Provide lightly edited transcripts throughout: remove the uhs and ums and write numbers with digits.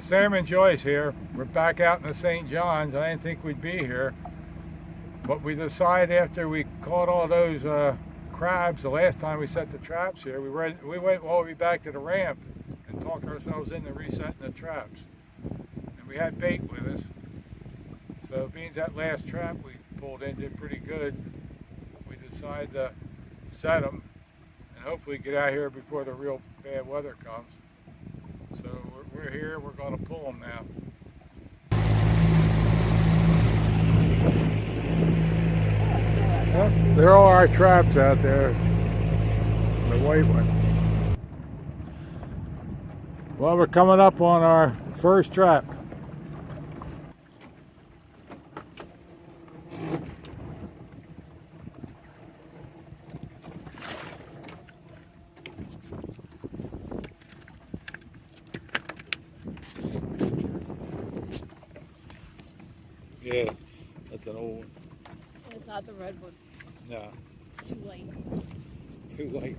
Sam and Joyce here. We're back out in the St. John's. I didn't think we'd be here, but we decided after we caught all those crabs the last time we set the traps here, we went all the way back to the ramp and talked ourselves into resetting the traps. And we had bait with us. So being that last trap we pulled in did pretty good, we decided to set them and hopefully get out here before the real bad weather comes. So we're here, we're going to pull them now. Yep, there are our traps out there, the white one. Well, we're coming up on our first trap. Yeah, that's an old one. It's not the red one. No. Too late. Too late.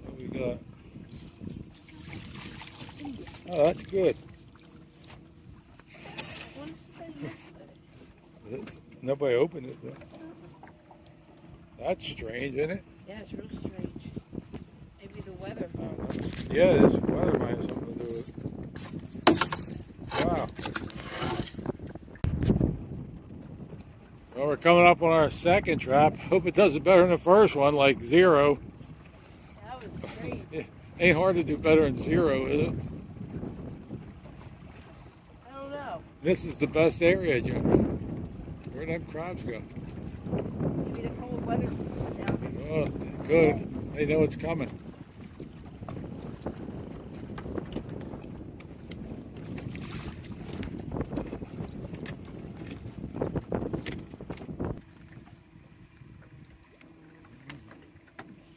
What we got? Oh, that's good. One spin this way. Nobody opened it though. That's strange, isn't it? Yeah, it's real strange. Maybe the weather. Yeah, this weather might have something to do with it. Wow. Well, we're coming up on our second trap. Hope it does it better than the first one, like 0. That was great. Ain't hard to do better than 0, is it? I don't know. This is the best area, Joe. Where'd them crabs go? Maybe the cold weather down here. Oh, good. They know it's coming.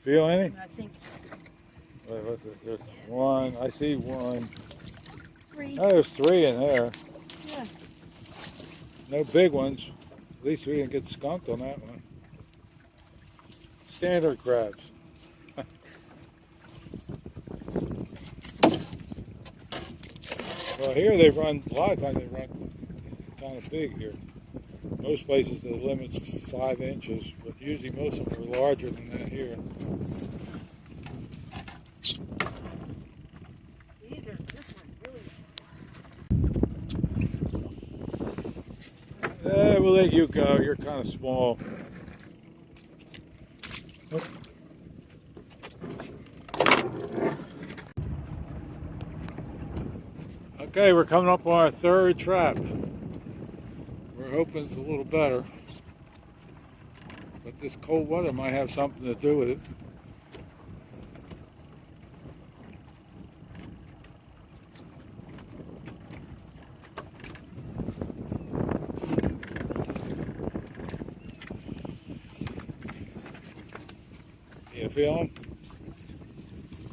Feel any? I think so. Wait, what's it? There's one. I see one. 3. Oh, there's 3 in there. Yeah. No big ones. At least we didn't get skunked on that one. Standard crabs. Well, here they run, a lot of times they run kind of big here. Most places the limit's 5 inches, but usually most of them are larger than that here. This one really. We'll let you go. You're kind of small. Oh. Okay, we're coming up on our third trap. We're hoping it's a little better, but this cold weather might have something to do with it. You feel them?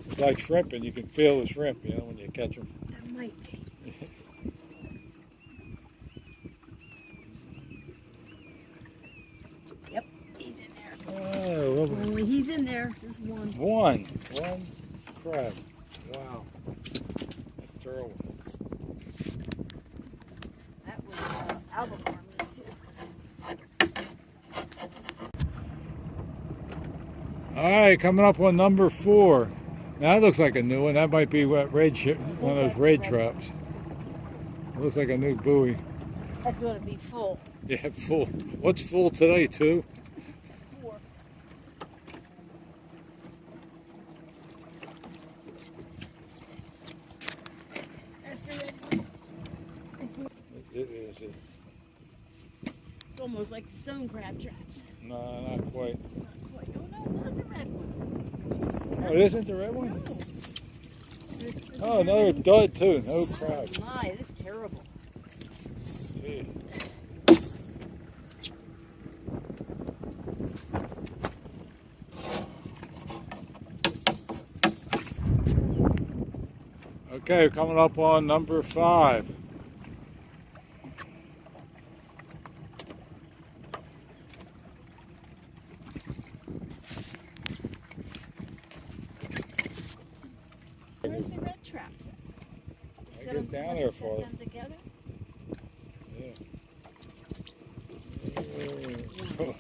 It's like shrimping. You can feel the shrimp, you know, when you catch them. That might be. Yep, he's in there. Oh, Only he's in there. There's one. one crab. Wow, that's terrible. That was albacore meat too. All right, coming up on number 4. Now that looks like a new one. That might be what one of those red traps. It looks like a new buoy. That's going to be full. Yeah, full. What's full today, 2? 4. That's the red one. Is it? It's almost like the stone crab traps. No, not quite. Not quite. Oh no, it's not the red one. Oh, it isn't the red one? No. Oh, another dud too. No crab. My, this is terrible. Gee. Okay, coming up on number 5. Where's the red traps at? I Set guess them- down must there have set for them together.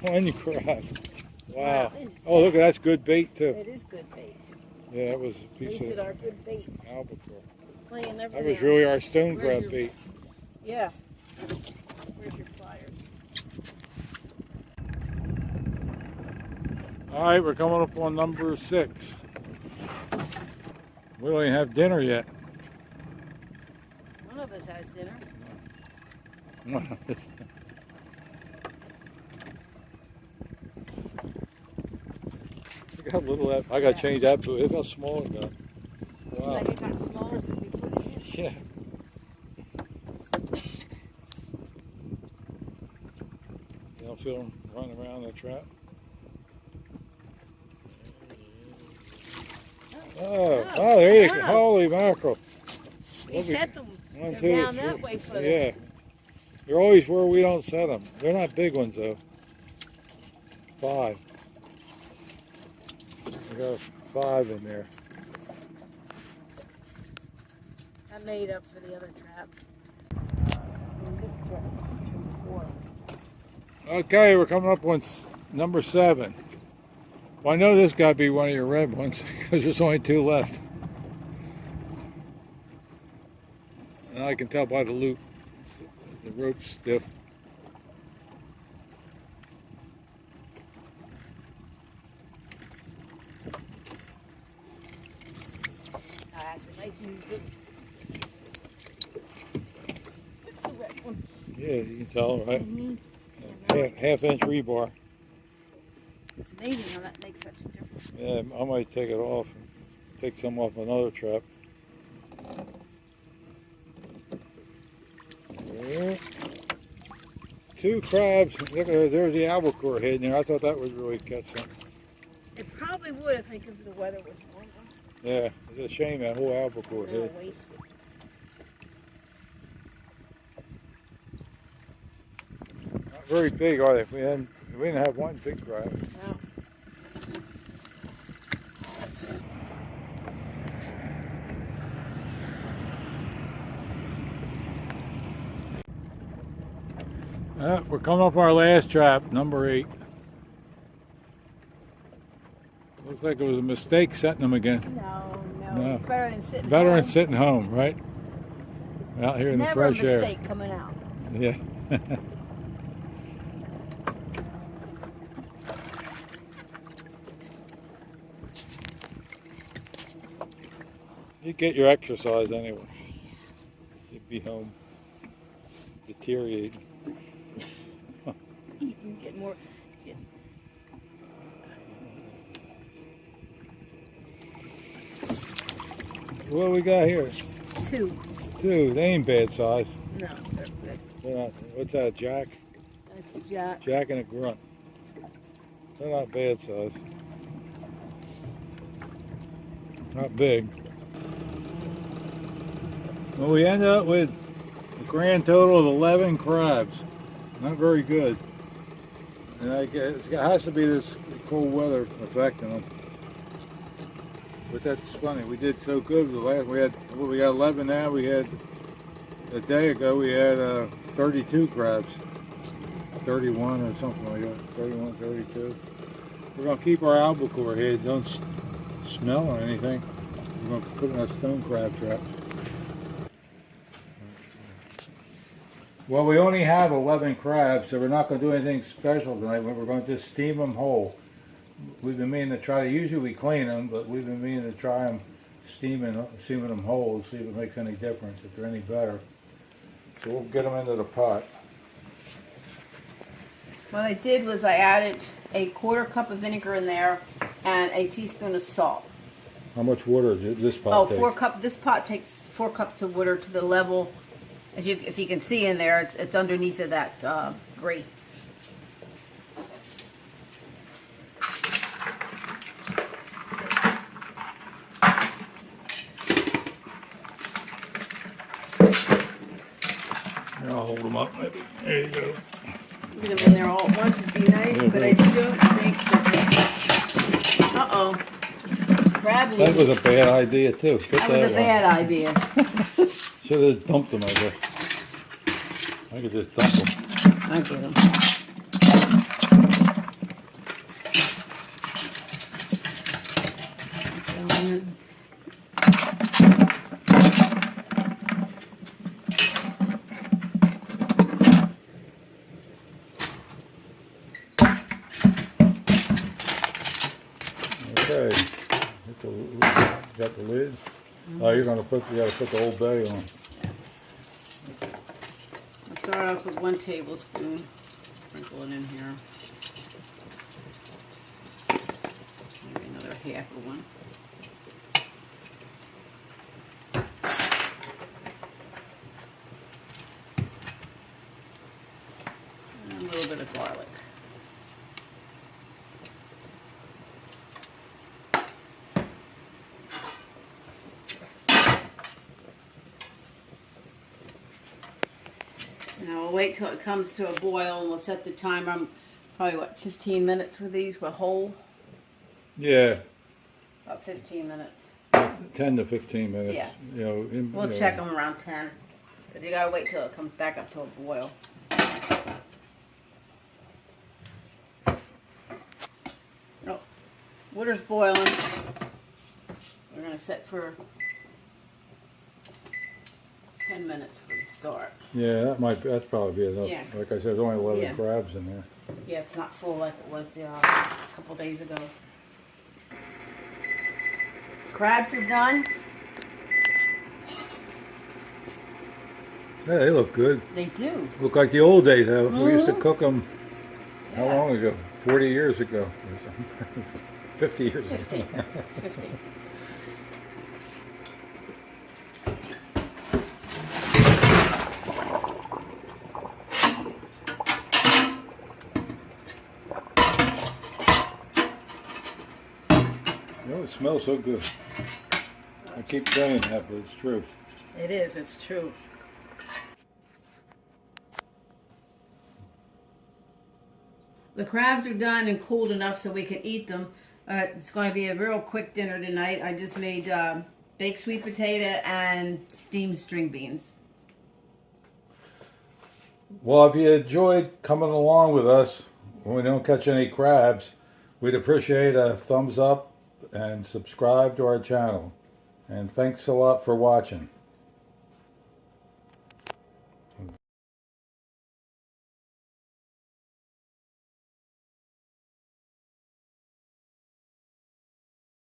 One crab. Wow. Wow. Oh, look, that's good bait too. It is good bait. Yeah, that was a These piece of are our good bait. albacore. Playing every That was now. really our stone Where's crab your- bait. Yeah. Where's your pliers? All right, we're coming up on number 6. We don't even have dinner yet. One of us has dinner. Look how little that. I got to change that. Look how small it got. Wow. Like it got smaller, so we put it in. Yeah. You don't feel them running around the trap? Oh, there you go. Wow. Holy mackerel. We Look at- set them. One, They're two, down that three. way for them. Yeah. They're always where we don't set them. They're not big ones though. 5. We got 5 in there. I made up for the other trap. And this trap, 4. Okay, we're coming up on number 7. Well, I know this got to be one of your red ones because there's only 2 left. And I can tell by the loop. The rope's stiff. That's a nice new good. That's the red one. Yeah, you can tell, right? Mm-hmm. Half-inch rebar. It's amazing how that makes such a difference. Yeah, I might take it off and take some off another trap. There. 2 crabs. Look, there's the albacore head in there. I thought that would really catch something. It probably would if the weather was warmer. Yeah, it's a shame that whole albacore No, head. wasted. Not very big, are they? We didn't have one big crab. No. We're coming up our last trap, number 8. Looks like it was a mistake setting them again. No. No. Better than sitting Better than home. sitting home, right? Out here in Never the fresh a air. mistake coming out. Yeah. You get your exercise anyway. You'd be home deteriorating. You can get more. What do we got here? 2. 2. They ain't bad size. No, they're good. They're not, what's that, Jack? That's a jack. Jack and a grunt. They're not bad size. Not big. Well, we ended up with a grand total of 11 crabs. Not very good. And I guess it has to be this cold weather affecting them. But that's funny. We did so good with the last. We got 11 now. We had a day ago. We had 32 crabs. 31 or something like that. 31, 32. We're gonna keep our albacore head. Don't smell or anything. We're gonna put in a stone crab trap. Well, we only have 11 crabs, so we're not going to do anything special tonight. We're going to just steam them whole. We've been meaning to try to, usually we clean them, but we've been meaning to try them steaming them whole, see if it makes any difference, if they're any better. So we'll get them into the pot. What I did was I added a 1/4 cup of vinegar in there and a teaspoon of salt. How much water does this pot Oh, take? 4 cup. This pot takes 4 cups of water to the level. If you can see in there, it's underneath of that grate. Here, I'll hold them up. Maybe. There you go. Get them in there all at once would be nice, but I don't think so. Uh-oh. crab That legs. was a bad idea too. Put That was a one. bad idea. Should have dumped them, I guess. I could just dump them. I get them. Okay. Got the lid. Oh, you gotta put the old bay on. I'll start off with 1 tablespoon. Sprinkle it in here. Maybe another half of one. And a little bit of garlic. Now we'll wait till it comes to a boil and we'll set the timer. I'm probably, what, 15 minutes with these, with whole? Yeah, About 15 minutes. 10 to 15 minutes. Yeah. You know, We'll check them around 10. But you gotta wait till it comes back up to a boil. No, water's boiling. We're gonna set for 10 minutes for the start. Yeah, that's probably enough. Yeah. Like I said, there's only 11 Yeah. crabs in there. Yeah, it's not full like it was a couple days ago. Crabs are done. Yeah, they look good. They do. Look like the old days. How we used to Mhm. cook them. How Yeah. long ago? 40 years ago. 50 years 50. ago. 50. You know, it smells so good. I keep saying that, but it's true. It is, it's true. The crabs are done and cooled enough so we can eat them. It's going to be a real quick dinner tonight. I just made baked sweet potato and steamed string beans. Well, if you enjoyed coming along with us when we don't catch any crabs, we'd appreciate a thumbs up and subscribe to our channel. And thanks a lot for watching.